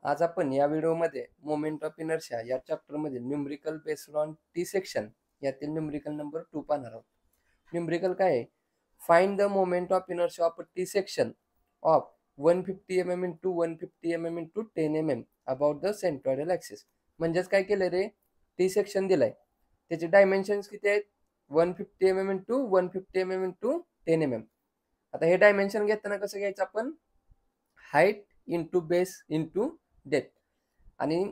आज आपण या व्हिडिओमध्ये मोमेंट ऑफ इनर्शिया या चॅप्टरमधील numerical based on T section यातील न्यूमरिकल नंबर 2 पाहणार आहोत. न्यूमरिकल काय आहे? Find the moment of inertia of T section of 150 mm into 150 mm into 10 mm about the centroidal axis. म्हणजेच काय केलं रे, टी सेक्शन दिलाय, त्याचे डायमेन्शन्स किती आहेत? 150 mm into 150 mm into 10 mm. आता हे डायमेन्शन घेताना कसं घ्यायचं आपण? Height into base into depth. आणि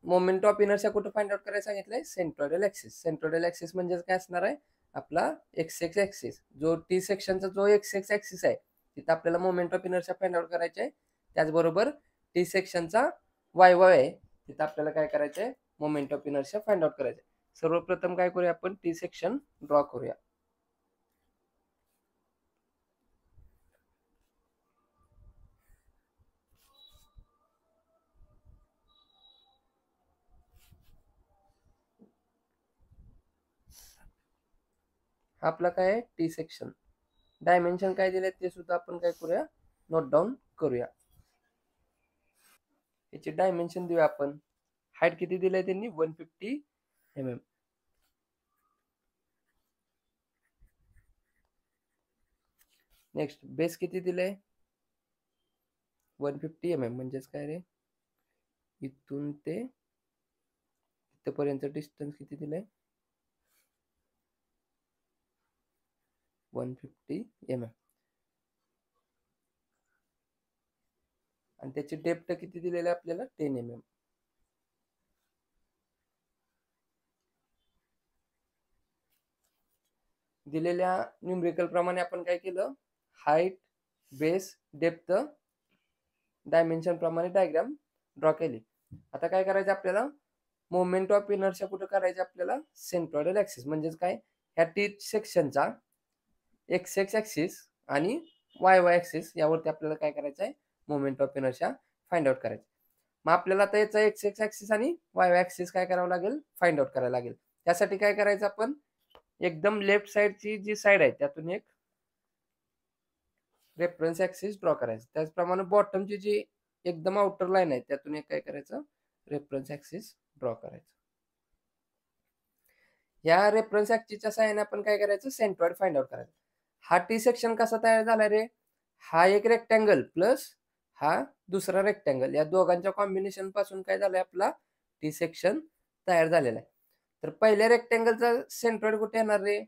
मोमेंट ऑफ इनर्शिया कुठं फाइंड आउट करायला सांगितलंय? Centroidal axis. सेंट्रॉइडल ॲक्सिस म्हणजेच काय असणार आहे? आपला एक्स एक्स ॲक्सिस. जो टी सेक्शनचा जो एक्स एक्स ॲक्सिस आहे तिथं आपल्याला moment of inertia find out करायचे आहे. त्याचबरोबर टी सेक्शनचा वाय वाय आहे तिथं आपल्याला काय करायचं आहे? Moment of inertia find out करायचं आहे. सर्वप्रथम काय करूया आपण? टी सेक्शन ड्रॉ करूया. आपला काय आहे? T section. डायमेन्शन काय दिले ते सुद्धा आपण काय करूया? नोट डाऊन करूया. याचे डायमेन्शन देऊया आपण. हाईट किती दिलंय त्यांनी? 150 mm. नेक्स्ट बेस किती दिलंय? 150 mm. म्हणजेच काय रे, इथून ते इथपर्यंत डिस्टन्स किती दिलंय? 150 mm. आणि त्याची डेप्थ किती दिलेली आहे आपल्याला? 10 mm. दिलेल्या न्यूमरिकल प्रमाणे आपण काय केलं? हाईट, बेस, डेप्थ, डायमेन्शन प्रमाणे डायग्राम ड्रॉ केली. आता काय करायचं आपल्याला? मोमेंट ऑफ इनर्शिया कुठं करायचं आपल्याला? Centroidal axis. म्हणजेच काय? ह्या टी सेक्शनचा एक्स एक्स ॲक्सिस आणि वाय वाय ॲक्सिस यावरती आपल्याला काय करायचं आहे? Moment of inertia find out करायचं. मग आपल्याला आता याचा एक्स एक्स ॲक्सिस आणि वाय वाय ॲक्सिस काय करावं लागेल? फाइंड आउट करायला लागेल. त्यासाठी काय करायचं आपण? एकदम लेफ्ट साइडची जी साइड आहे त्यातून एक रेफरन्स ॲक्सिस ड्रॉ करायचं. त्याचप्रमाणे बॉटमची जी एकदम आउटर लाईन आहे त्यातून एक काय करायचं? रेफरन्स ॲक्सिस ड्रॉ करायचं. या रेफरन्स ॲक्सिसच्या सहाय्याने आपण काय करायचं? सेंट्रॉइड फाइंड आउट करायचं. हा टी सेक्शन कसा तयार झाला रे? हा एक रेक्टँगल प्लस हा दुसरा रेक्टँगल, या दोघांच्या कॉम्बिनेशन पासून काय झालंय? आपला टी सेक्शन तयार झालेला आहे. तर पहिल्या रेक्टँगलचा सेंट्रॉइड कुठे येणार रे?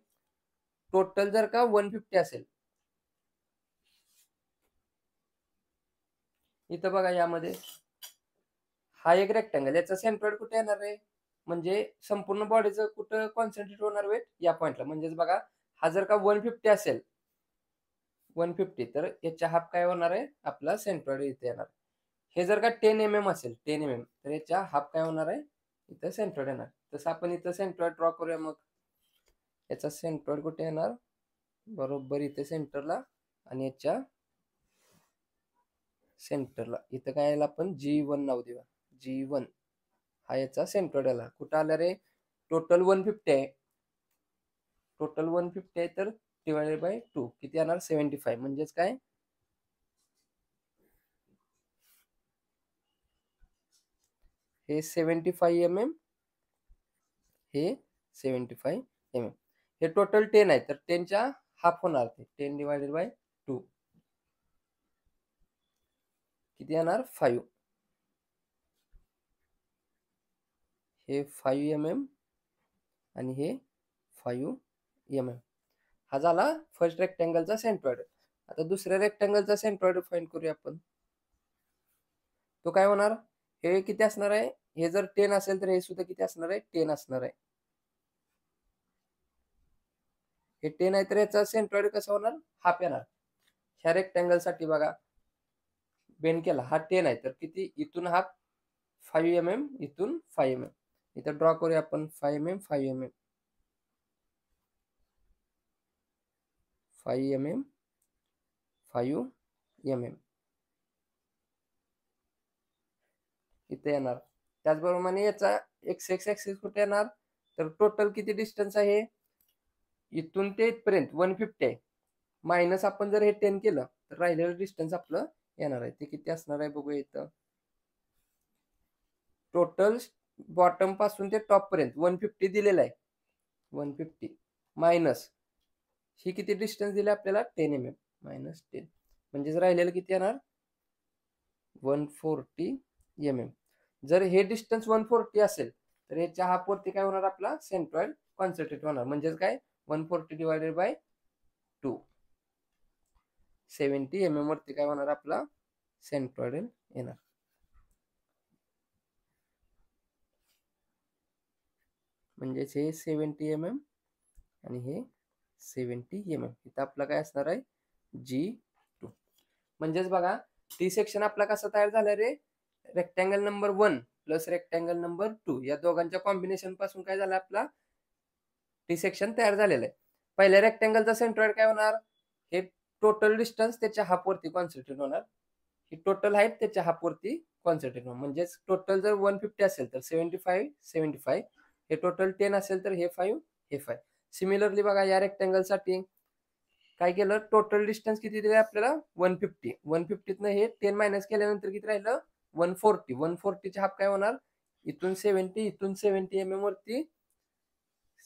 टोटल जर का 150 असेल, इथं बघा यामध्ये हा एक रेक्टँगल, याचा सेंट्रॉइड कुठे येणार रे? म्हणजे संपूर्ण बॉडीचं कुठं कॉन्सन्ट्रेट होणार वेट? या पॉइंटला. म्हणजेच बघा, हा जर का 150 असेल, 150, तर याच्या हाफ काय होणार आहे? आपला सेंट्रॉइड इथे येणार. हे जर का 10 mm असेल, 10 mm, तर याच्या हाफ काय होणार आहे? इथं सेंट्रॉइड येणार. तसं आपण इथं सेंट्रॉइड ड्रॉ करूया. मग याचा सेंट्रॉइड कुठे येणार? बरोबर इथे सेंटरला. आणि याच्या सेंटरला इथं काय यायला आपण G1 नाव देऊया. G1 हा याचा सेंट्रॉइड आला. कुठं आला रे? टोटल 150 आहे. टोटल 150 आहे, तर डिवायडेड बाय 2 किती येणार? 75. म्हणजेच काय? हे 75 mm, हे 75 mm. हे टोटल 10 आहे, तर 10च्या हाफ होणार. ते 10 डिवायडेड बाय 2 किती येणार? 5. हे 5 mm आणि हे 5 mm. हा झाला फर्स्ट रेक्टँगलचा सेंट्रॉइड. आता दुसऱ्या रेक्टँगलचा सेंट्रॉइड फाइंड करूया आपण. तो काय होणार? हे किती असणार आहे? हे जर 10 असेल तर हे सुद्धा किती असणार आहे? 10 असणार आहे. हे 10 आहे, तर याचा सेंट्रॉइड कसा होणार? हाफ येणार. ह्या रेक्टँगल साठी बघा, बेंड केला, हा 10 आहे, तर किती? इथून हाफ 5 mm, इथून 5 mm. इथं ड्रॉ करूया आपण 5 mm, 5 mm, 5 mm, 5 mm इथे येणार. त्याचबरोबर याचा एक्स एक्स ॲक्सिस कुठे येणार? तर टोटल किती डिस्टन्स आहे? इथून ते इथपर्यंत 150 आहे. मायनस आपण जर हे 10 केलं तर राहिलेलं डिस्टन्स आपलं येणार आहे. ते किती असणार आहे बघूया इथं. टोटल बॉटम पासून ते टॉप पर्यंत 150 दिलेलं आहे. 150 मायनस ही किती डिस्टन्स दिली आपल्याला 10 mm मायनस 10 म्हणजेच राहिलेलं किती येणार 140 mm. जर हे डिस्टन्स 140 असेल तर याच्या हाफ वरती काय होणार आपला सेंट्रॉइड कॉन्सन्ट्रेट होणार म्हणजेच काय 140 डिवायडेड बाय 2 70 mm वरती काय होणार आपला सेंट्रॉइड येणार. म्हणजेच हे 70 mm आणि हे 70 mm. इथं आपला काय असणार आहे G2. म्हणजेच बघा टी सेक्शन आपला कसा तयार झाला रे rectangle number 1 plus rectangle number 2 या दोघांच्या कॉम्बिनेशन पासून काय झालं आपला टी सेक्शन तयार झालेलं आहे. पहिल्या रेक्टँगलचा सेंट्रॉइड काय होणार हे टोटल डिस्टन्स त्याच्या हाफ वरती कॉन्सन्ट्रेट होणार. ही टोटल हाईट त्याच्या हाफ वरती कॉन्सन्ट्रेट होणार. म्हणजेच टोटल जर 150 असेल तर 75 हे टोटल 10 असेल तर हे 5 हे 5. सिमिलरली बघा या रेक्टँगल साठी काय केलं टोटल डिस्टन्स किती दिले आपल्याला 150. 150 हे 10 मायनस केल्यानंतर किती राहिलं 140. 140 हाफ काय होणार इथून 70 mm वरती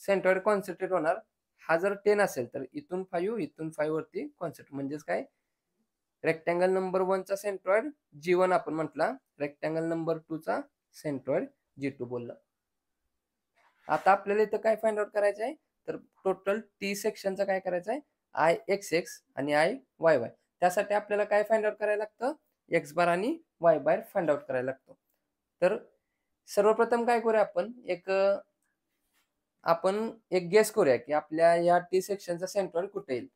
सेंट्रॉइड कॉन्सन्ट्रेट होणार. हा जर 10 असेल तर इथून 5 वरती कॉन्सन्ट्रेट म्हणजेच काय रेक्टँगल नंबर 1 चा सेंट्रॉइड G1 आपण म्हटला रेक्टँगल नंबर 2 चा सेंट्रॉइड G2 बोलला. आता आपल्याला इथं काय फाइंड आउट करायचं आहे तर टोटल टी सेक्शनचं काय करायचं आहे IXX आणि IYY. त्यासाठी आपल्याला काय फाइंड आउट करायला लागतं एक्स बार आणि वाय बार फाइंड आउट करायला लागतो. तर सर्वप्रथम काय करूया आपण एक गेस करूया की आपल्या या टी सेक्शनचा सेंट्रॉइड कुठे येईल.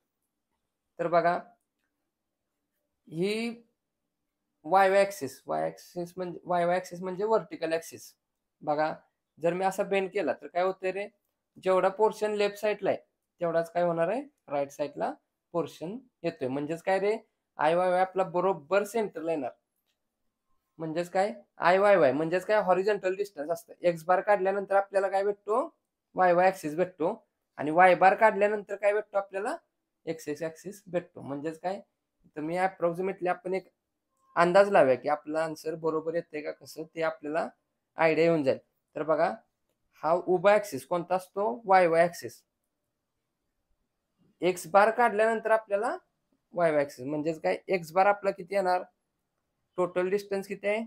तर बघा ही वाय ऍक्सिस म्हणजे व्हर्टिकल ऍक्सिस. बघा जर मी असा बेंड केला तर काय होतंय रे जेवढा पोर्शन लेफ्ट साईडला आहे तेवढाच काय होणार आहे राईट साईडला पोर्शन येतोय. म्हणजेच काय रे IYY आपला बरोबर सेंटरला येणार. म्हणजेच काय IYY म्हणजेच काय हॉरिझॉन्टल डिस्टन्स असतं. एक्स बार काढल्यानंतर आपल्याला काय भेटतो YY ऍक्सिस भेटतो आणि वाय बार काढल्यानंतर काय भेटतो आपल्याला एक्स ऍक्सिस भेटतो. म्हणजेच काय तर मी अप्रॉक्सिमेटली आपण एक अंदाज लावूया की आपला आन्सर बरोबर येते का कसं ते आपल्याला आयडिया येऊन जाईल. तर बघा हा उभा ऍक्सिस कोणता असतो YY ऍक्सिस. एक्स बार काढल्यानंतर आपल्याला YY ऍक्सिस म्हणजेच काय एक्स बार आपला किती येणार टोटल डिस्टन्स किती आहे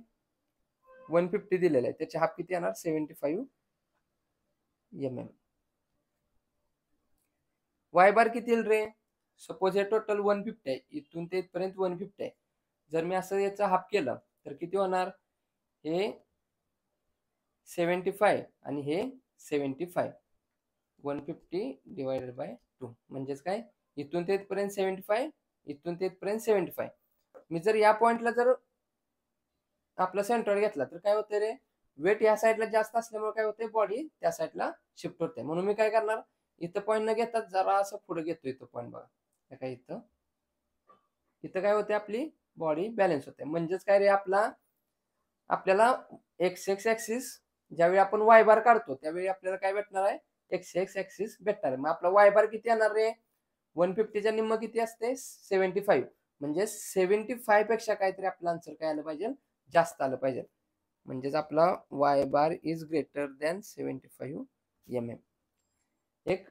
150 दिलेलं आहे त्याचे हाफ किती येणार 75 mm. वाय बार किती येईल रे सपोज हे टोटल 150 आहे इथून ते इथपर्यंत 150 आहे. जर मी असं याचा हाफ केलं तर किती होणार हे 75 आणि हे 75 150 डिवायडेड बाय 2 म्हणजेच काय इथून ते इथपर्यंत 75 इथून ते इथपर्यंत 75. मी जर या पॉइंटला जर आपला सेंट्रॉइड घेतला तर काय होतं रे वेट या साईडला जास्त असल्यामुळे काय होते बॉडी त्या साईडला शिफ्ट होते. म्हणून मी काय करणार इथं पॉईंट न घेता जरा असं पुढे घेतो. इथं पॉईंट बघा काय इथं काय होते आपली बॉडी बॅलन्स होते. म्हणजेच काय रे आपल्याला एक्स ऍक्सिस ज्यावेळी आपण वाय बार काढतो त्यावेळी आपल्याला काय भेटणार आहे एक्स ऍक्सिस भेटणार आहे. मग आपला वाय बार किती येणार रे 150च्या निम्म किती असते 75 म्हणजे 75 पेक्षा काहीतरी आपलं आन्सर काय आलं पाहिजे जास्त आलं पाहिजे. म्हणजेच आपला Y bar is greater than 75 mm. एक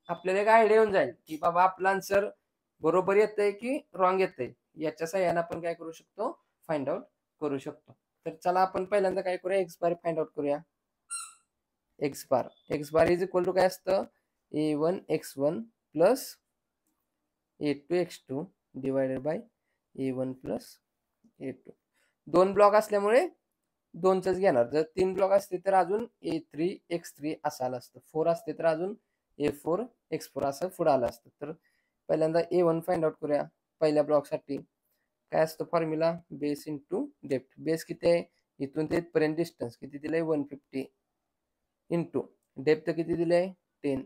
आपल्याला एक आयडिया येऊन जाईल की बाबा आपला आन्सर बरोबर येतंय की रॉंग येतंय. याच्या सहाय्याने आपण काय करू शकतो फाइंड आउट करू शकतो. तर चला आपण पहिल्यांदा काय करूया एक्स बार फाइंड आउट करूया. X bar is equal to काय असतं A1 x1 plus A2 x2 divided by A1 plus A2. 2 block असल्यामुळे 2च घेणार. जर 3 ब्लॉक असते तर अजून A3 x3 असं आलं असतं. 4 असते तर अजून A4 x4 असं पुढं आलं असतं. तर पहिल्यांदा A1 फाइंड आउट करूया. पहिल्या ब्लॉकसाठी काय असतं formula base into depth. Base किती आहे इथून ते इथपर्यंत डिस्टन्स किती दिलंय 150 इंटू डेप्थ किती दिलंय 10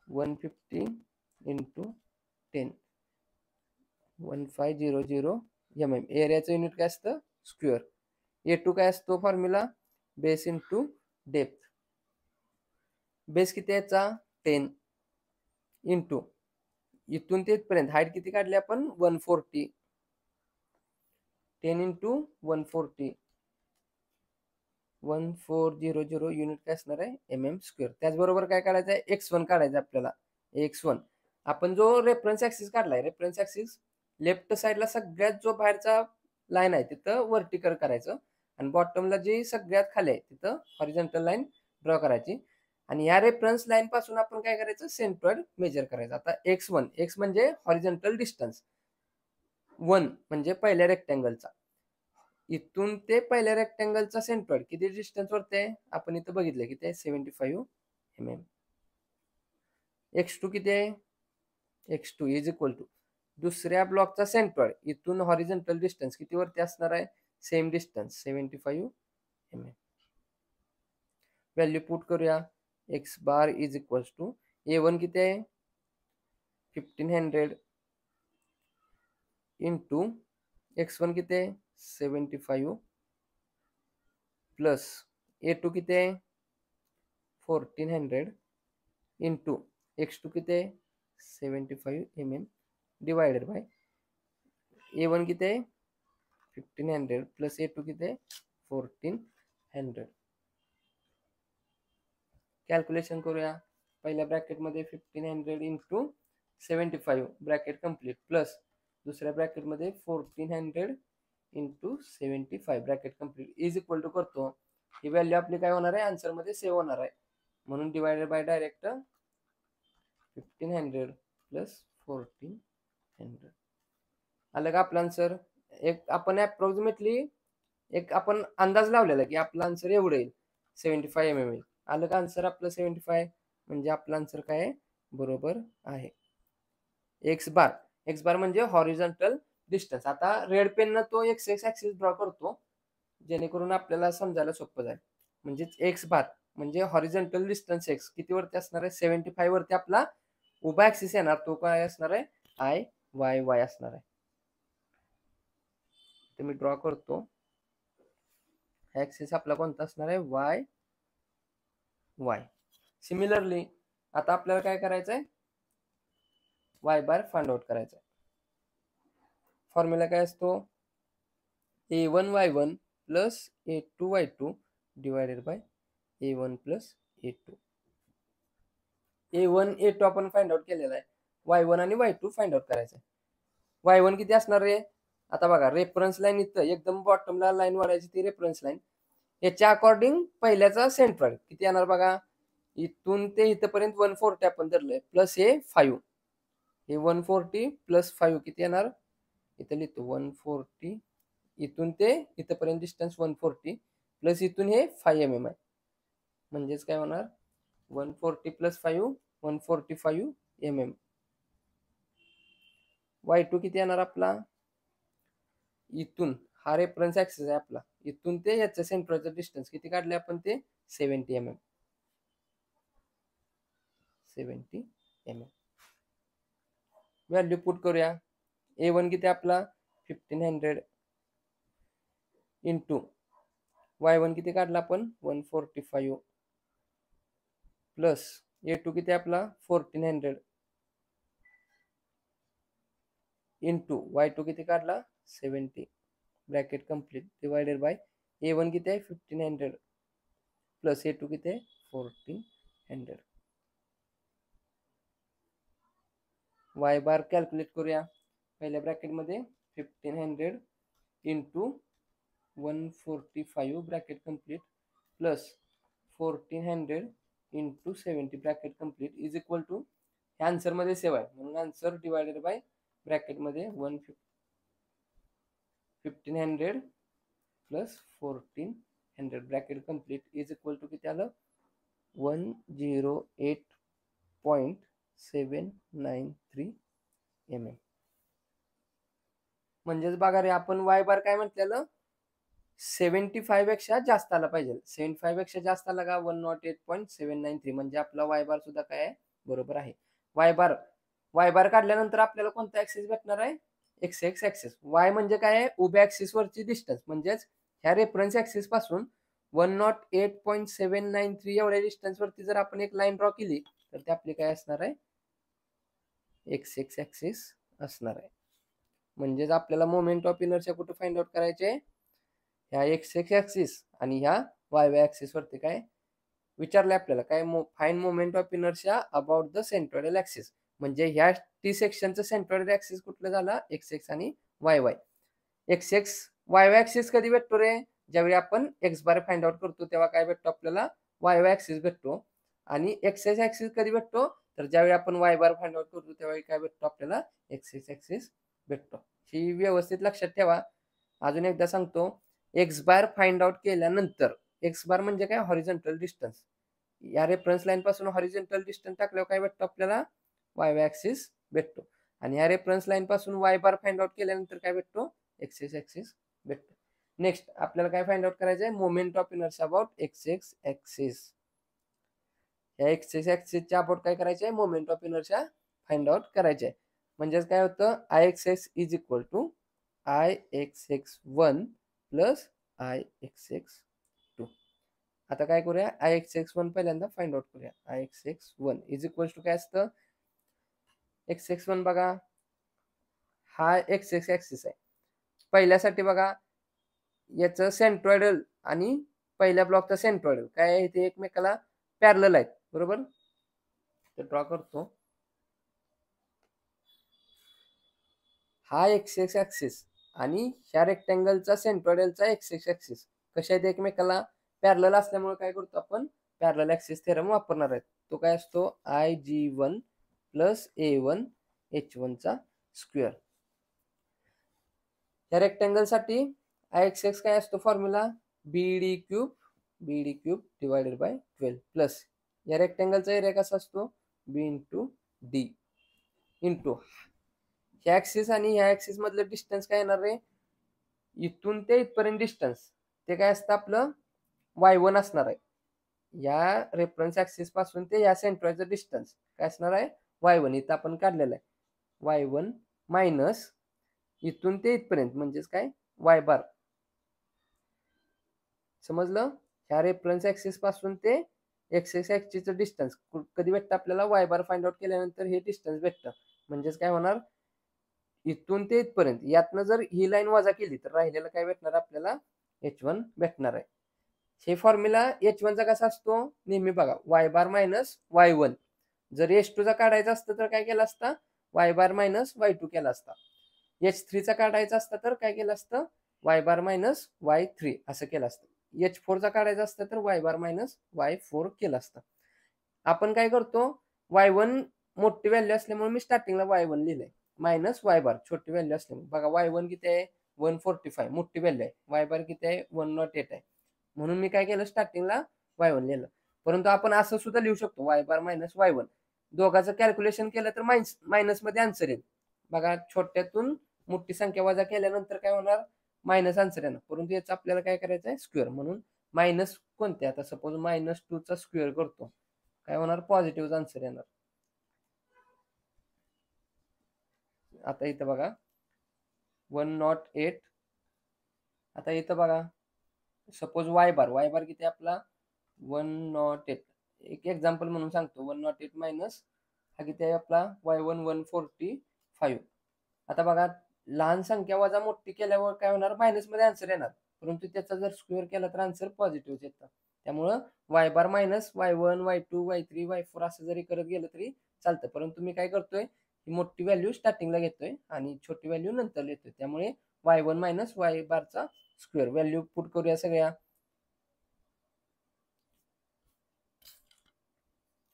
150 इंटू 10 1500 mm. एरियाचं युनिट काय असतं स्क्वेअर. A2 काय असतो formula base into depth. Base किती याचा 10 इंटू इथून ते इथपर्यंत हाईट किती काढली आपण 140 10 इंटू 140 1400 युनिट काय असणार आहे mm². त्याचबरोबर काय काढायचं आहे x1 काढायचं आपल्याला. x1 आपण जो रेफरन्स ऍक्सिस काढलाय, रेफरन्स ऍक्सिस लेफ्ट साईडला सगळ्यात जो बाहेरचा लाईन आहे तिथं वर्टिकल करायचं आणि बॉटमला जी सगळ्यात खाली आहे तिथं हॉरिझॉन्टल लाईन ड्रॉ करायची आणि या रेफरन्स लाईन पासून आपण काय करायचं सेंट्रॉइड मेजर करायचं. आता x1 x म्हणजे हॉरिझॉन्टल डिस्टन्स, 1 म्हणजे पहिल्या रेक्टँगलचा, इथून ते पहिल्या रेक्टँगलचा सेंट्रॉइड किती डिस्टन्स वरती आहे आपण इथं बघितलं किती आहे 75 mm. x2 किती आहे, x2 इज इक्वल टू दुसऱ्या ब्लॉकचा सेंट्रॉइड इथून हॉरिझॉन्टल डिस्टन्स किती वरती असणार आहे same distance 75 mm. Value put करूया. x bar is equal to a1 किती आहे 1500 इंटू x1 किती आहे 75 प्लस a2 किती आहे 1400 इंटू x2 किती आहे 75 mm डिवायडेड बाय a1 किती आहे 1500 प्लस a2 किती आहे 1400. कॅल्क्युलेशन करूया. पहिल्या ब्रॅकेटमध्ये 1500 इंटू 75 ब्रॅकेट कम्प्लीट प्लस दुसऱ्या ब्रॅकेटमध्ये 1400 into 75 bracket complete is equal to करतो. ही व्हॅल्यू आपली काय होणार आहे आन्सरमध्ये सेव्ह होणार आहे म्हणून डिवायडेड बाय डायरेक्ट 1500 प्लस 1400. आलं का आपला आन्सर. एक आपण अप्रॉक्सिमेटली एक आपण अंदाज लावलेला की आपला आन्सर एवढं येईल 75 mm येईल. आलं का आन्सर आपलं 75 म्हणजे आपला आन्सर काय आहे बरोबर आहे. एक्स बार म्हणजे हॉरिझॉन्टल डिस्टन्स. आता रेड पेननं तो एक्स ऍक्सिस ड्रॉ करतो जेणेकरून आपल्याला समजायला सोपं जाईल. म्हणजेच एक्स बार म्हणजे हॉरिझॉन्टल डिस्टन्स एक्स किती वरती असणार आहे 75 वरती आपला उभा ऍक्सिस येणार तो काय असणार आहे आय वाय वाय असणार आहे. ते मी ड्रॉ करतो. ऍक्सिस आपला कोणता असणार आहे वाय वाय. सिमिलरली आता आपल्याला काय करायचं आहे वाय बार फाइंड आउट करायचा आहे. फॉर्म्युला काय असतो a1y1 plus a2y2 divided by a1 plus a2. a1 a2 आपण फाइंड आउट केलेला आहे, y1 आणि y2 फाइंड आउट करायचं आहे. y1 किती असणार रे आता बघा रेफरन्स लाईन इथं एकदम बॉटमला लाईन वाढायची ती रेफरन्स लाईन याच्या अकॉर्डिंग पहिल्याचा सेंट्रॉइड किती येणार बघा इथून ते इथपर्यंत 140 आपण धरलंय प्लस हे 5 हे 140 प्लस 5 किती येणार इथं लिहितो 140 इथून ते इथपर्यंत डिस्टन्स 140 प्लस इथून हे 5 mm आहे म्हणजेच काय होणार 140 प्लस 5 145 mm. y2 किती येणार आपला इथून हा रेफरन्स ऍक्सिस आहे आपला इथून ते याच्या सेंटरचं डिस्टन्स किती काढले आपण ते 70 mm. व्हॅल्यू पुट करूया. a1 किती आपला 1500 इंटू y1 किती काढला आपण 145 प्लस a2 किती आपला 1400 इंटू y2 किती काढला 70 bracket complete divided by a1 किती आहे 1500 प्लस a2 किती आहे 1400. y बार कॅल्क्युलेट करूया. पहिल्या ब्रॅकेटमध्ये 1500 into 145 bracket complete plus 1400 into 70 bracket complete is equal to हे आन्सरमध्ये सेव्ह आहे म्हणून आन्सर डिवायडेड बाय ब्रॅकेटमध्ये 1500 plus 1400 bracket complete is equal to किती आलं 108.793 mm. म्हणजेच बघा रे आपण वाय बार काय म्हटलेलं 75 पेक्षा जास्त आला पाहिजे 75 पेक्षा जास्त आला का 108.793 म्हणजे आपला वाय बार सुद्धा काय आहे बरोबर आहे. वाय बार काढल्यानंतर आपल्याला कोणता ऍक्सिस भेटणार आहे एक्स एक्स ऍक्सिस. वाय म्हणजे काय आहे उभ्या ऍक्सिस वरची डिस्टन्स म्हणजेच ह्या रेफरन्स ऍक्सिस पासून 108.793 एवढ्या डिस्टन्स वरती जर आपण एक लाईन ड्रॉ केली तर ते आपली काय असणार आहे एक्स एक्स ऍक्सिस असणार आहे. म्हणजेच आपल्याला मोमेंट ऑफ इनर्शिया कुठे फाइंड आउट करायचे ह्या एक्स एक्स ऍक्सिस आणि ह्या वाय ऍक्सिस वरती काय विचारलंय आपल्याला, काय fine moment of inertia about the centroidal axis. म्हणजे ह्या टी सेक्शनचं सेंट्रॉइडल ऍक्सिस कुठलं झाला, एक्स एक्स आणि Y Y. X x Y Y axis कधी भेटतो रे, ज्यावेळी आपण एक्स बार फाइंड आउट करतो तेव्हा काय भेटतो आपल्याला, वाय वाय ऍक्सिस भेटतो. आणि एक्स एक्स ऍक्सिस कधी भेटतो, तर ज्यावेळी आपण वाय बार फाइंड आउट करतो त्यावेळी काय भेटतो आपल्याला, एक्स एक्स ऍक्सिस भेटतो. ही व्यवस्थित लक्षात ठेवा. अजून एकदा सांगतो, एक्स बार फाइंड आउट केल्यानंतर, एक्स बार म्हणजे काय, हॉरिझॉन्टल डिस्टन्स. या रेफरन्स लाईन पासून हॉरिझॉन्टल डिस्टन्स टाकल्यावर काय भेटतो आपल्याला, वाय वाय ऍक्सिस भेटतो. आणि या रेफरन्स लाईन पासून वाय बार फाइंड आउट केल्यानंतर काय भेटतो, एक्स एक्स ऍक्सिस भेटतो. नेक्स्ट आपल्याला काय फाइंड आउट करायचं आहे, moment of inertia about x x axis. या एक्स एक्स ऍक्सिसच्या अबाउट काय करायचे आहे, moment of inertia find out करायचे आहे. म्हणजेच काय होतं, I x x is equal to I x x one plus I x x two. आता काय करूया, आय एक्स एक्स वन पहिल्यांदा फाइंड आउट करूया. I x x one is equal to काय असतं, एक्स एक्स वन बघा, हा x x axis आहे. पहिल्यासाठी बघा, याचं सेंट्रॉइडल आणि पहिल्या ब्लॉकचं सेंट्रॉइडल काय आहे, ते एकमेकाला पॅरलल आहेत, बरोबर. तर ड्रॉ करतो. हा एक्स एक्स ऍक्सिस आणि ह्या रेक्टँगलचा सेंट्रॉइडलचा एक्स एक्स ऍक्सिस कशा आहेत, एकमेकाला पॅरलल असल्यामुळे काय करतो आपण, पॅरलल ऍक्सिस थेरम वापरणार आहेत. तो काय असतो, I G one plus A one H वनचा स्क्वेअर. या रेक्टँगलसाठी आय एक्स एक्स काय असतो formula, B D cube divided by 12 plus या रेक्टँगलचा एरिया कसा असतो, बी इंटू डी इंटू ह्या ऍक्सिस आणि ह्या ऍक्सिस मधलं डिस्टन्स काय येणार रे, इथून ते इथपर्यंत डिस्टन्स ते काय असतं आपलं वाय वन असणार आहे. या रेफरन्स ऍक्सिस पासून ते या सेंट्रॉइडचं डिस्टन्स काय असणार आहे, वाय वन. इथं आपण काढलेलं आहे वाय वन मायनस इथून ते इथपर्यंत म्हणजेच काय, वाय बार. समजलं. ह्या रेफरन्स ऍक्सिस पासून ते एक्स एक्स ऍक्सिसचं डिस्टन्स कधी भेटतं आपल्याला, वाय बार फाइंड आउट केल्यानंतर हे डिस्टन्स भेटतं. म्हणजेच काय होणार, इथून ते इथपर्यंत यातनं जर ही लाईन वजा केली तर राहिलेलं काय भेटणार आपल्याला, एच वन भेटणार आहे. हे फॉर्म्युला एच वनचा कसा असतो नेहमी बघा, y bar minus y one. जर एच टूचा काढायचा असतं तर काय केलं असतं, y bar minus y two केला असता. एच थ्रीचा काढायचा असतं तर काय केलं असतं, y bar minus y three असं केलं असतं. एच फोरचा काढायचा असतं तर Y bar minus Y four केलं असतं. आपण काय करतो, वाय वन मोठी व्हॅल्यू असल्यामुळे मी स्टार्टिंगला वाय वन लिहिलंय, मायनस वाय बार छोटी व्हॅल्यू असल्यामुळे. बघा वाय वन किती आहे, 145 मोठी व्हॅल्यू आहे, वाय बार किती आहे, 108 आहे. म्हणून मी काय केलं, स्टार्टिंगला वाय वन लिहिलं. परंतु आपण असं सुद्धा लिहू शकतो, Y bar minus y one. दोघांचं कॅल्क्युलेशन केलं तर मायनस मध्ये आन्सर येईल. बघा छोट्यातून मोठी संख्या वजा केल्यानंतर काय होणार, मायनस आन्सर येणार. परंतु याचं आपल्याला काय करायचं आहे, स्क्वेअर. म्हणून मायनस कोणते, आता सपोज मायनस टू चा स्क्वेअर करतो, काय होणार, पॉझिटिव्ह आन्सर येणार. आता इथं बघा 108. आता इथं बघा सपोज वाय बार किती आपला 108. एक एक्झाम्पल म्हणून सांगतो, 108 मायनस हा किती आहे आपला वाय वन 145. आता बघा लहान संख्या वजा मोठी केल्यावर काय होणार, मायनस मध्ये आन्सर येणार. परंतु त्याचा जर स्क्वेअर केला तर आन्सर पॉझिटिव्ह येतं. त्यामुळं y bar minus y one y two y three y four असं जरी करत गेलं तरी चालतं. परंतु मी काय करतोय, ही मोठी व्हॅल्यू स्टार्टिंगला घेतोय आणि छोटी व्हॅल्यू नंतर घेतोय. त्यामुळे वाय वन मायनस वाय बारचा स्क्वेअर व्हॅल्यू पुट करूया सगळ्या.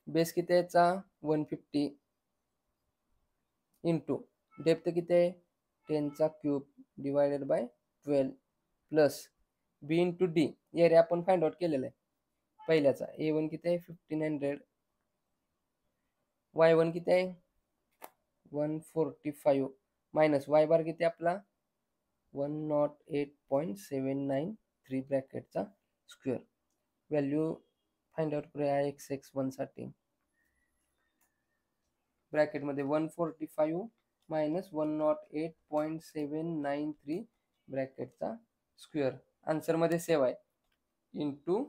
बेस किती आहे याचा, 150 इंटू डेप्थ किती आहे, 10चा cube divided by 12 plus b into d area आपण फाइंड आउट केलेला आहे पहिल्याचा. ए वन किती आहे 1500, वाय वन किती आहे 145 मायनस वाय बार किती आपला 108.793 ब्रॅकेटचा स्क्वेअर. व्हॅल्यू फाइंड आउट करूया एक्स एक्स वन साठी. ब्रॅकेटमध्ये 145 मायनस 108.793 ब्रॅकेटचा स्क्वेअर आन्सर मध्ये सेव्ह आहे, into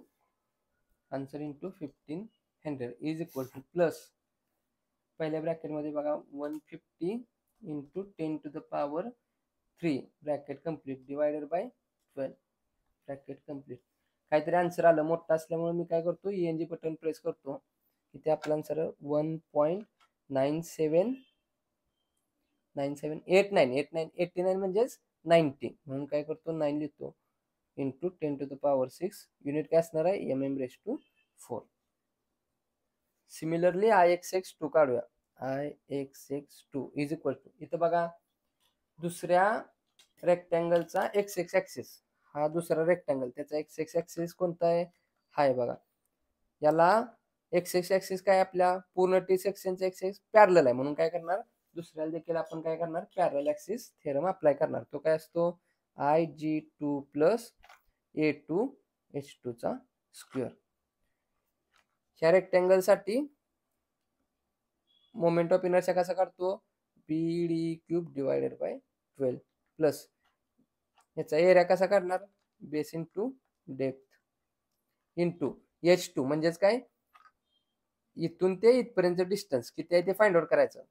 answer into 1500 is equal to plus पहिल्या ब्रॅकेटमध्ये बघा 150 into 10 to the power 3 bracket complete divided by 12 bracket complete. काहीतरी आन्सर आलं मोठं असल्यामुळे मी काय करतो ENG बटन प्रेस करतो. इथे आपला आन्सर 1.9789 म्हणजेच 90 म्हणून काय करतो 9 लिहितो इंटू 10⁶ युनिट काय असणार आहे mm⁴. सिमिलरली Ixx2 काढूया. Ixx2 इज इक्वल टू इथं बघा दुसऱ्या रेक्टँगलचा एक्स एक्स ऍक्सिस हा दुसरा रेक्टँगल त्याचा एक्स एक्स ऍक्सिस कोणता आहे हा बघा. याला एक्स एक्स ऍक्सिस काय आपल्या पूर्ण टी सेक्शनचा एक्स एक्स पॅरलल आहे म्हणून काय करणार दुसऱ्याला देखील आपण काय करणार पॅरलल ऍक्सिस थेरम अप्लाय करणार. तो काय असतो Ig2 + A2H2 चा स्क्वेअर. ह्या रेक्टँगल साठी मोमेंट ऑफ इनर्शिया कसा काढतो BD³ / 12 प्लस याचा एरिया कसा काढणार base into depth into H2 म्हणजेच काय इथून ते इथपर्यंत डिस्टन्स किती आहे ते फाइंड आउट करायचं.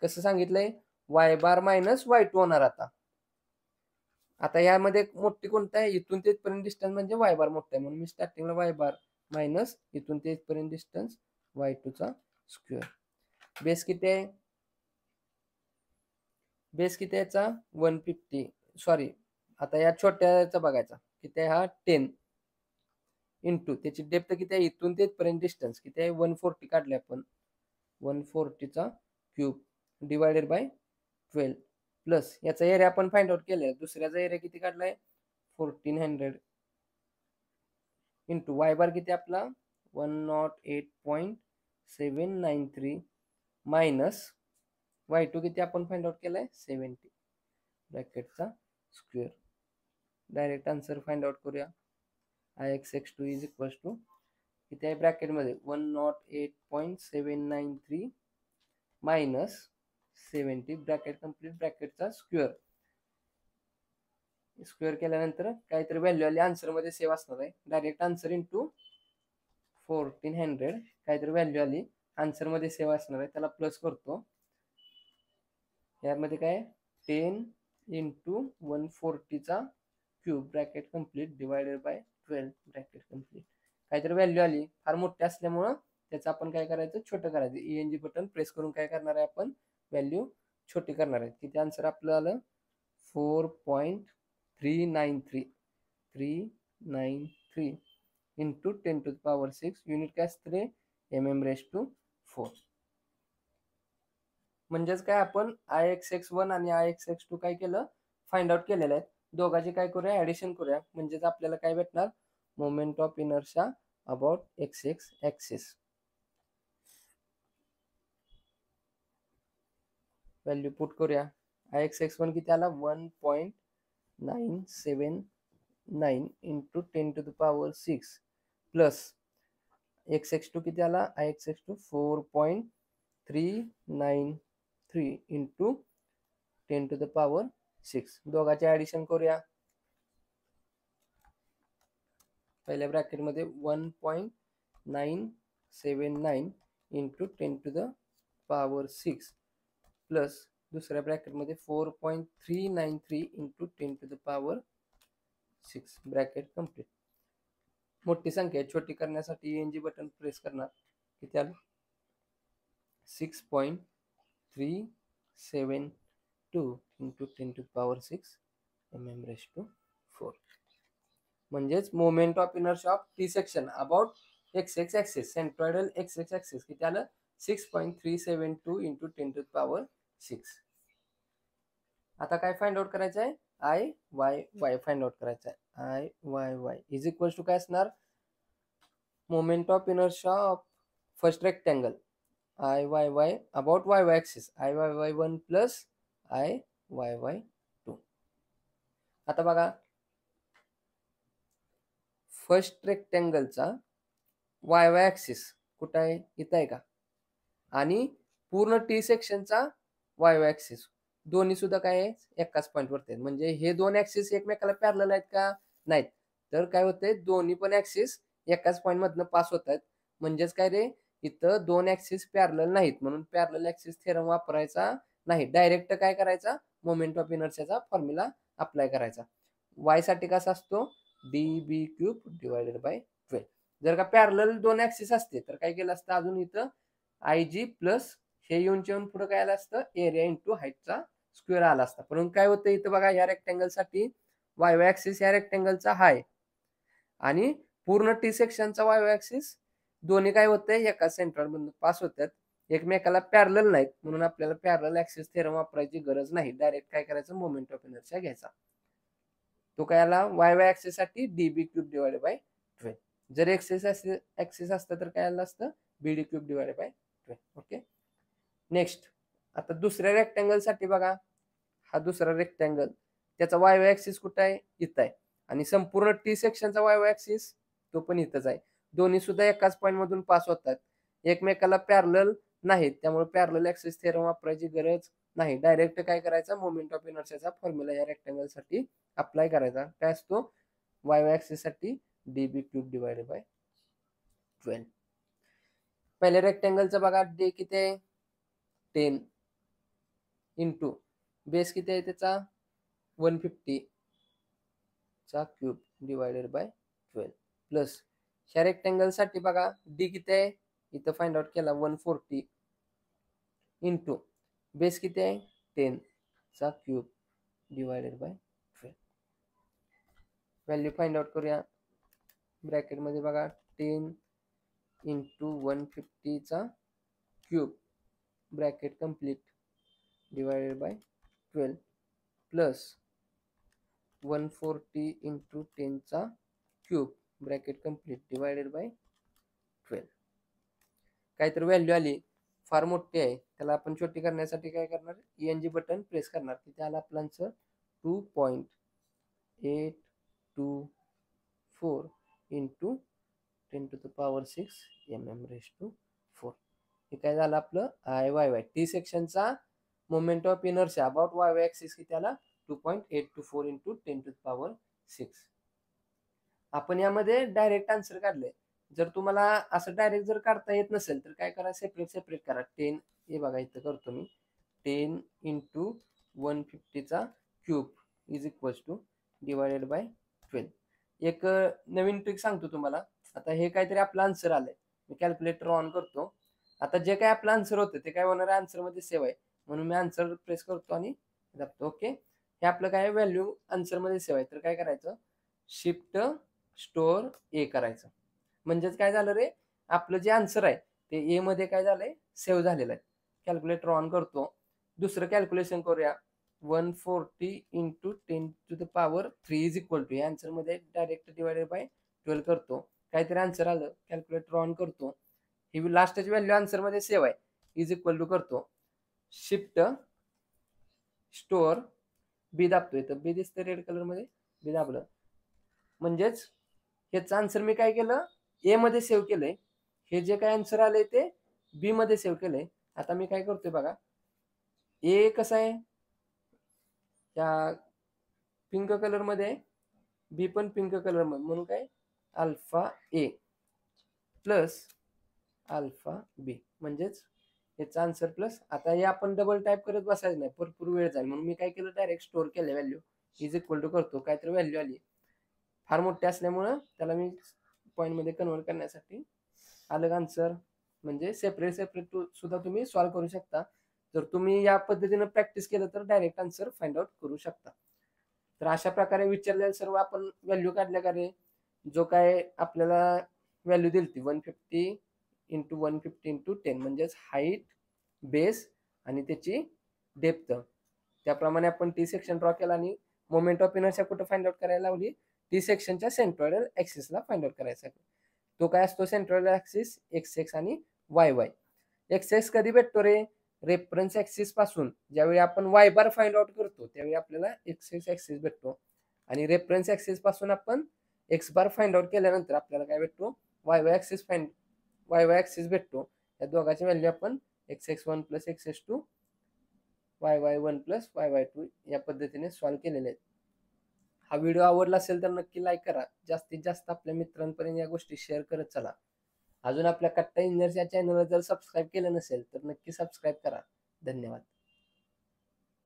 कसं सांगितलंय y⁻ - y2 होणार. आता यामध्ये मोठी कोणतं आहे इथून ते इथपर्यंत डिस्टन्स म्हणजे y⁻ मोठा आहे म्हणून मी स्टार्टिंगला y⁻ - इथून ते इथपर्यंत डिस्टन्स y2 चा स्क्वेअर. बेस किती आहे याचा 150 सॉरी आता या छोट्याचा बघायचा किती आहे हा 10 इंटू त्याची डेप्थ किती आहे इथून ते इथपर्यंत डिस्टन्स किती आहे 140 काढले आपण 140 चा क्यूब डिवायडेड बाय 12 प्लस याचा एरिया आपण फाइंड आउट केलाय दुसऱ्याचा एरिया किती काढलाय 1400 इंटू y⁻ किती आपला 108.793 मायनस y2 किती आपण फाइंड आउट केलाय 70 ब्रॅकेटचा square. Direct answer find out करूया. Ixx2 इज इक्वल टू किती आहे ब्रॅकेटमध्ये 108.793 मायनस 70 ब्रॅकेट कंप्लीट ब्रॅकेटचा स्क्वेअर. स्क्वेअर केल्यानंतर काहीतरी व्हॅल्यू आली आन्सर मध्ये सेव्ह असणार आहे. डायरेक्ट आन्सर इंटू 1400 काहीतरी व्हॅल्यू आली आन्सर मध्ये सेव्ह असणार आहे त्याला प्लस करतो. यामध्ये काय 10 इंटू 140 चा cube bracket complete divided by 12 bracket complete. काहीतरी व्हॅल्यू आली फार मोठी असल्यामुळं त्याचं आपण काय करायचं छोटं करायचं ENG बटन प्रेस करून काय करणार आहे आपण व्हॅल्यू छोटी करणार आहे. किती आन्सर आपलं आलं 4.393 इंटू 10⁶ युनिट काय असते mm⁴. म्हणजेच काय आपण Ixx1 आणि Ixx2 काय केलं फाइंड आउट केलेलं आहे. दोघांची काय करूया ऍडिशन करूया म्हणजेच आपल्याला काय भेटणार moment of inertia about x x axis. Value put करूया. Ixx1 किती आला 1.979 इंटू 10⁶ प्लस Ixx2 किती आला Ixx2 4.393 इंटू 10⁶. दोघांचे ऍडिशन करूया. पहिल्या ब्रॅकेटमध्ये 1.979 इंटू 10⁶ प्लस दुसऱ्या ब्रॅकेटमध्ये 4.393 इंटू 10⁶. Bracket complete. मोठी संख्या छोटी करण्यासाठी ENG बटन प्रेस करणार किती आलं 6.372 इंटू 10⁶ mm⁴. म्हणजेच moment of inertia of T section about x x axis centroidal x x axis किती आलं 6.372 इंटू 10⁶. आता काय फाइंड आउट करायचं आहे Iyy फाइंड आउट करायचं आहे. Iyy इज इक्वल टू काय असणार moment of inertia of first rectangle Iyy about y axis Iyy1 plus Iyy2. आता बघा फर्स्ट रेक्टँगलचा y ऍक्सिस कुठं आहे इथं आहे का आणि पूर्ण टी सेक्शनचा y ऍक्सिस दोन्ही सुद्धा काय आहे एकाच पॉइंट वरती आहेत. म्हणजे हे दोन ऍक्सिस एकमेकाला पॅरलल आहेत का नाहीत तर काय होतंय दोन्ही पण ऍक्सिस एकाच पॉइंट मधनं पास होत आहेत. म्हणजेच काय रे इथं दोन ऍक्सिस पॅरलल नाहीत म्हणून पॅरलल ऍक्सिस थेरम वापरायचा नाही. डायरेक्ट काय करायचा मोमेंट ऑफ इनर्शियाचा फॉर्म्युला अप्लाय करायचा. y साठी कसा असतो db क्यूब डिवायडेड बाय 12. जर का पॅरलल दोन ऍक्सिस असते तर काय केलं असतं, अजून इथं IG प्लस हे येऊन पुढे काय आलं असतं, एरिया इंटू हाईटचा स्क्वेअर आला असता. परंतु काय होतं इथं बघा, ह्या रेक्टँगल साठी वाय ऍक्सिस ह्या रेक्टँगलचा हाय आणि पूर्ण टी सेक्शनचा वाय ऍक्सिस दोन्ही काय होतंय, एका सेंटर मधून पास होतात, एकमेकाला पॅरलल नाहीत, म्हणून आपल्याला पॅरलल ऍक्सिस थेरम वापरायची गरज नाही. डायरेक्ट काय करायचं, मोमेंट ऑफ इनर्शिया घ्यायचा. तो काय आला, वाय ऍक्सिस साठी डीबी क्यूब डिवाइडेड बाय 12. जर एक्सेस ऍक्सिस असतं तर काय आलं असतं, B D cube divided by 12. Okay. Next, आता दुसऱ्या रेक्टँगल साठी बघा, हा दुसरा रेक्टँगल, त्याचा वाय ऍक्सिस कुठं आहे, इथं आहे, आणि संपूर्ण टी सेक्शनचा वाय ऍक्सिस तो पण इथंच आहे. दोन्ही सुद्धा एकाच पॉईंट मधून पास होतात, एकमेकाला पॅरलल नाहीत, त्यामुळे पॅरलल ऍक्सिस थेरम वापरायची गरज नाही. डायरेक्ट काय करायचा, मोमेंट ऑफ इनर्शियाचा फॉर्म्युला या रेक्टँगल साठी अप्लाय करायचा. काय असतो, वाय ऍक्सिस साठी डीबी क्यूब डिवाइडेड बाय 12. पहिल्या रेक्टँगलचं बघा, डे किती आहे 10 इंटू बेस किती आहे त्याचा 150 चा क्यूब डिवायडेड बाय 12 प्लस ह्या रेक्टँगल साठी बघा डी किती आहे, इथं फाइंड आउट केला 140 इंटू बेस किती आहे 10 चा cube divided by 12. Value find out करूया. ब्रॅकेट मध्ये बघा 10 इंटू 150 चा cube bracket complete divided by 12 plus 140 into 10 चा cube bracket complete divided by 12. काहीतरी व्हॅल्यू आली फार मोठी आहे, त्याला आपण छोटी करण्यासाठी काय करणार, ENG बटन प्रेस करणार. तिथे आला आपला answer 2.824 into 10 to the power 6 mm⁴. हे काय झालं आपलं IYY टी सेक्शनचा moment of inertia about Y axis किती आला 2.824 इंटू 10 to the power 6. आपण यामध्ये डायरेक्ट आन्सर काढले. जर तुम्हाला असं डायरेक्ट जर काढता येत नसेल तर काय करा, सेपरेट करा. 10 हे बघा इथं करतो मी, 10 इंटू 150 चा cube is equals two divided by 12. एक नवीन ट्रिक सांगतो तुम्हाला. आता हे काहीतरी आपलं आन्सर आलंय, मी कॅल्क्युलेटर ऑन करतो. आता जे काय आपलं आन्सर होतं ते काय होणार, आन्सर मध्ये सेव्ह आहे, म्हणून मी आन्सर प्रेस करतो आणि दाबतो. ओके, हे आपलं काय व्हॅल्यू आन्सर मध्ये सेव्ह आहे. तर काय करायचं, शिफ्ट स्टोअर ए करायचं. म्हणजेच काय झालं रे, आपलं जे आन्सर आहे ते ए मध्ये काय झालंय, सेव्ह झालेलं आहे. कॅल्क्युलेटर ऑन करतो, दुसरं कॅल्क्युलेशन करूया. 140 into 10 to the power 3 is equal to, या आन्सर मध्ये डायरेक्ट डिवायडेड बाय 12 करतो. काहीतरी आन्सर आलं, कॅल्क्युलेटर ऑन करतो, ही लास्टची व्हॅल्यू आन्सर मध्ये सेव्ह आहे, इज इक्वल टू करतो, शिफ्ट स्टोअर बी दाबतोय, तर बी दिसतं रेड कलर मध्ये, बी दाबलं. म्हणजेच ह्याचं आन्सर मी काय केलं, ए मध्ये सेव्ह केलंय, हे जे काय आन्सर आलंय ते बी मध्ये सेव्ह केलंय. आता मी काय करतोय बघा, ए कसं आहे त्या पिंक कलर मध्ये, बी पण पिंक कलर मध्ये, म्हणून काय अल्फा ए प्लस अल्फा बी, म्हणजेच याचा आन्सर प्लस. आता हे आपण डबल टाईप करत बसायचं नाही, भरपूर वेळ जाईल, म्हणून मी काय केलं, डायरेक्ट स्टोअर केलं व्हॅल्यू, इज इक्वल टू करतो. काहीतरी व्हॅल्यू आली फार मोठी असल्यामुळं त्याला मी पॉईंट मध्ये कन्वर्ट करण्यासाठी अलग आन्सर, म्हणजे सेपरेट सुद्धा तुम्ही सॉल्व्ह करू शकता. जर तुम्ही या पद्धतीने प्रॅक्टिस केलं तर डायरेक्ट आन्सर फाइंड आउट करू शकता. तर अशा प्रकारे विचारलेल्या सर्व आपण व्हॅल्यू काढल्या का रे, जो काय आपल्याला व्हॅल्यू दिली ती 150 इंटू 150 इंटू 10, म्हणजेच हाईट, बेस आणि त्याची डेप्थ, त्याप्रमाणे आपण टी सेक्शन ड्रॉ केला आणि मोमेंट ऑफ इनर्शिया कुठं फाइंड आउट करायला लावली, टी सेक्शनच्या सेंट्रॉइडल ऍक्सिसला फाइंड आउट करायचा. तो काय असतो सेंट्रॉइडल ऍक्सिस, एक्स आणि वाय वाय. एक्स कधी भेटतो रे, रेफरन्स ऍक्सिस पासून ज्यावेळी आपण वाय बार फाइंड आउट करतो त्यावेळी आपल्याला एक्स ऍक्सिस भेटतो, आणि रेफरन्स ऍक्सिस पासून आपण एक्स बार फाइंड आउट केल्यानंतर आपल्याला काय भेटतो, वाय वाय ऍक्सिस भेटतो. या दोघांची व्हॅल्यू आपण x1 plus x2 y1 plus y2 या पद्धतीने सॉल्व्ह केलेले आहेत. हा व्हिडिओ आवडला असेल तर नक्की लाईक करा, जास्तीत जास्त आपल्या मित्रांपर्यंत या गोष्टी शेअर करत चला. अजून आपल्या कट्टा इंजिनिअर्स या चॅनलला जर सबस्क्राईब केलं नसेल तर नक्की सबस्क्राईब करा. धन्यवाद.